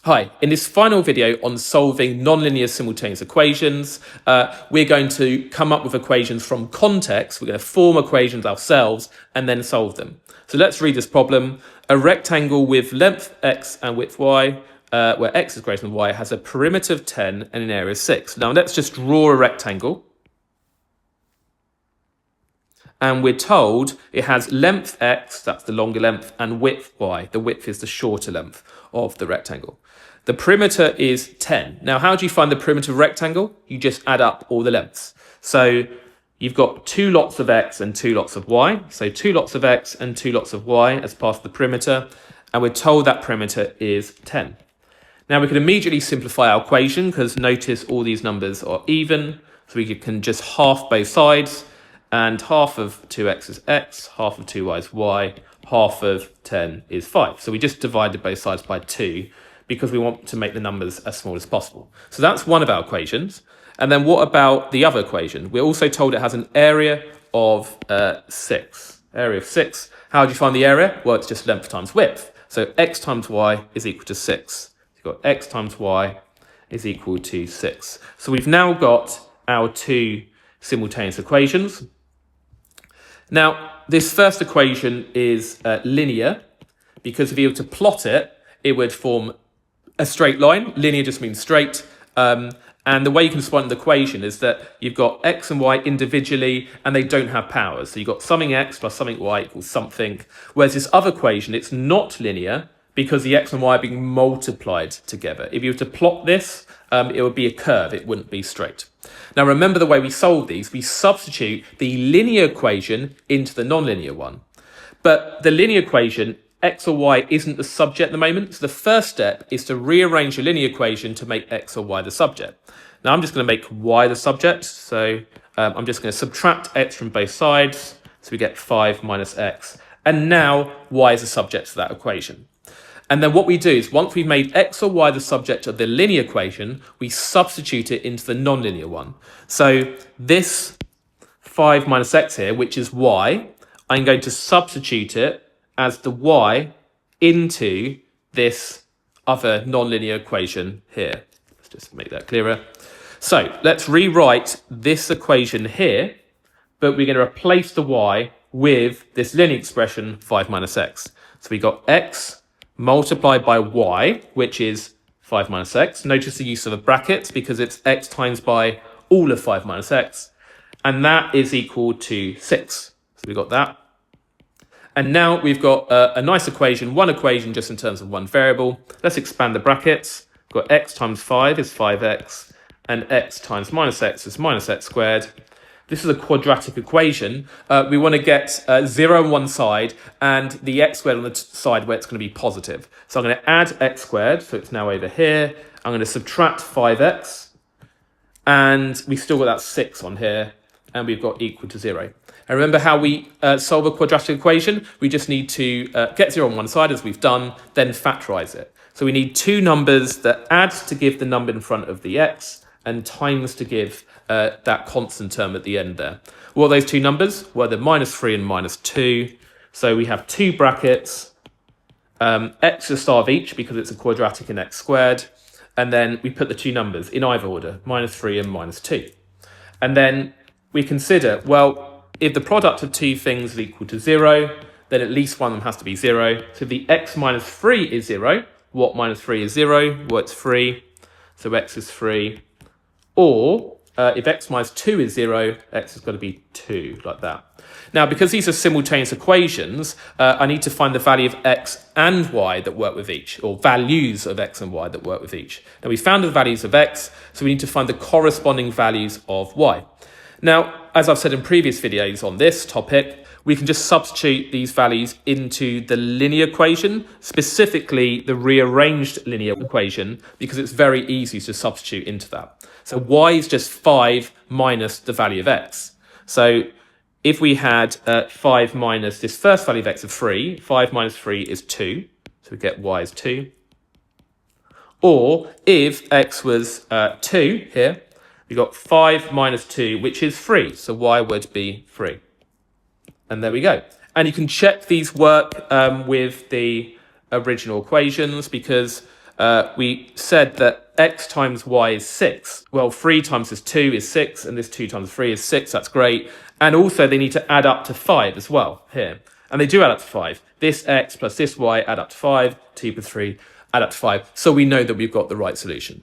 Hi, in this final video on solving nonlinear simultaneous equations, we're going to come up with equations from context. We're going to form equations ourselves and then solve them. So let's read this problem. A rectangle with length x and width y, where x is greater than y, has a perimeter of 10 and an area of 6. Now let's just draw a rectangle. And we're told it has length x, that's the longer length, and width y. The width is the shorter length of the rectangle. The perimeter is 10. Now, how do you find the perimeter of a rectangle? You just add up all the lengths. So you've got 2 lots of x and 2 lots of y. So 2 lots of x and 2 lots of y as part of the perimeter. And we're told that perimeter is 10. Now, we can immediately simplify our equation because notice all these numbers are even. So we can just half both sides. And half of 2x is x, half of 2y is y, half of 10 is 5. So we just divided both sides by 2 because we want to make the numbers as small as possible. So that's one of our equations. And then what about the other equation? We're also told it has an area of 6. Area of 6. How do you find the area? Well, it's just length times width. So x times y is equal to 6. You've got x times y is equal to 6. So we've now got our two simultaneous equations. Now, this first equation is linear, because if you were to plot it, it would form a straight line. Linear just means straight. And the way you can respond to the equation is that you've got x and y individually, and they don't have powers. So you've got something x plus something y equals something. Whereas this other equation, it's not linear, because the x and y are being multiplied together. If you were to plot this, it would be a curve, it wouldn't be straight. Now remember the way we solve these, we substitute the linear equation into the nonlinear one. But the linear equation, x or y, isn't the subject at the moment. So the first step is to rearrange the linear equation to make x or y the subject. Now I'm just going to make y the subject. So I'm just going to subtract x from both sides. So we get 5 minus x. And now y is the subject of that equation. And then what we do is once we've made x or y the subject of the linear equation, we substitute it into the nonlinear one. So this 5 minus x here, which is y, I'm going to substitute it as the y into this other nonlinear equation here. Let's just make that clearer. So let's rewrite this equation here, but we're going to replace the y with this linear expression 5 minus x. So we got x multiplied by y, which is 5 minus x. Notice the use of a bracket because it's x times by all of 5 minus x. And that is equal to 6. So we got that. And now we've got a nice equation, one equation just in terms of one variable. Let's expand the brackets. We've got x times 5 is 5x, and x times minus x is minus x squared. This is a quadratic equation. We want to get 0 on one side and the x squared on the side where it's going to be positive. So I'm going to add x squared, so it's now over here. I'm going to subtract 5x, and we've still got that 6 on here, and we've got equal to 0. And remember how we solve a quadratic equation? We just need to get 0 on one side, as we've done, then factorize it. So we need two numbers that add to give the number in front of the x, and times to give that constant term at the end there. What are those two numbers? Well, they're minus 3 and minus 2. So we have two brackets, x to the start of each because it's a quadratic and x squared. And then we put the two numbers in either order, minus 3 and minus 2. And then we consider, well, if the product of two things is equal to 0, then at least one of them has to be 0. So if the x minus 3 is 0, what minus 3 is 0? Well, it's 3. So x is 3. Or if x minus 2 is 0, x has got to be 2, like that. Now, because these are simultaneous equations, I need to find the value of x and y that work with each, or values of x and y that work with each. Now, we found the values of x, so we need to find the corresponding values of y. Now, as I've said in previous videos on this topic, we can just substitute these values into the linear equation, specifically the rearranged linear equation, because it's very easy to substitute into that. So y is just 5 minus the value of x. So if we had 5 minus this first value of x of 3, 5 minus 3 is 2. So we get y is 2. Or if x was 2 here, we got 5 minus 2, which is 3. So y would be 3. And there we go. And you can check these work with the original equations because we said that x times y is 6. Well, 3 times this 2 is 6, and this 2 times 3 is 6. That's great. And also they need to add up to 5 as well here. And they do add up to 5. This x plus this y add up to 5. 2 plus 3 add up to 5. So we know that we've got the right solution.